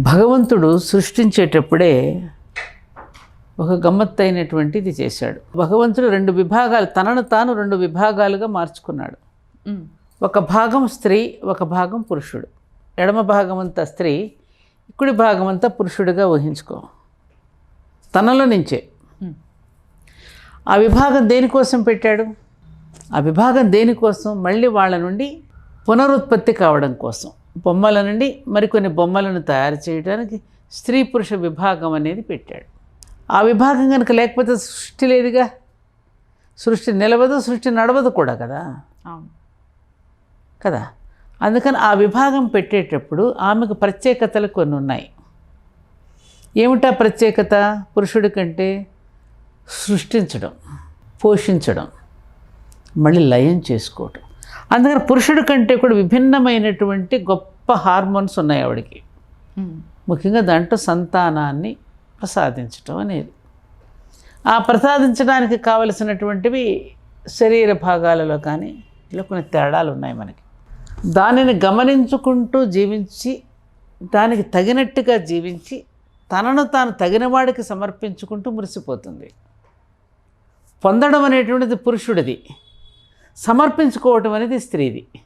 భగవంతుడు సృష్టించేటప్పుడే ఒక గమ్మత్తైనటువంటిది చేశాడు. భగవంతుడు రెండు విభాగాలు, తనను తాను రెండు విభాగాలుగా మార్చుకున్నాడు. ఒక భాగం స్త్రీ, ఒక భాగం పురుషుడు. ఎడమ భాగం అంతా స్త్రీ, కుడి భాగం అంతా పురుషుడిగా ఊహించుకో. తనలో నుంచే ఆ విభాగం దేనికోసం పెట్టాడు? ఆ విభాగం దేనికోసం? మళ్ళీ వాళ్ళ నుండి పునరుత్పత్తి కావడం కోసం. బొమ్మల నుండి మరికొన్ని బొమ్మలను తయారు చేయడానికి స్త్రీ పురుష విభాగం అనేది పెట్టాడు. ఆ విభాగం కనుక లేకపోతే సృష్టి లేదుగా. సృష్టి నిలవదు, సృష్టి నడవదు కూడా కదా. కదా, అందుకని ఆ విభాగం పెట్టేటప్పుడు ఆమెకు ప్రత్యేకతలు కొన్ని ఉన్నాయి. ఏమిటా ప్రత్యేకత? పురుషుడి కంటే సృష్టించడం, పోషించడం, మళ్ళీ లయం చేసుకోవటం. అందుకని పురుషుడి కంటే కూడా విభిన్నమైనటువంటి గొప్ప హార్మోన్స్ ఉన్నాయి ఆవిడికి. ముఖ్యంగా దాంట్లో సంతానాన్ని ప్రసాదించటం అనేది. ఆ ప్రసాదించడానికి కావలసినటువంటివి శరీర భాగాలలో కానీ ఇలా కొన్ని తేడాలు ఉన్నాయి మనకి. దానిని గమనించుకుంటూ జీవించి, దానికి తగినట్టుగా జీవించి, తనను తాను తగినవాడికి సమర్పించుకుంటూ మురిసిపోతుంది. పొందడం అనేటువంటిది పురుషుడిది, సమర్పించుకోవటం అనేది స్త్రీది.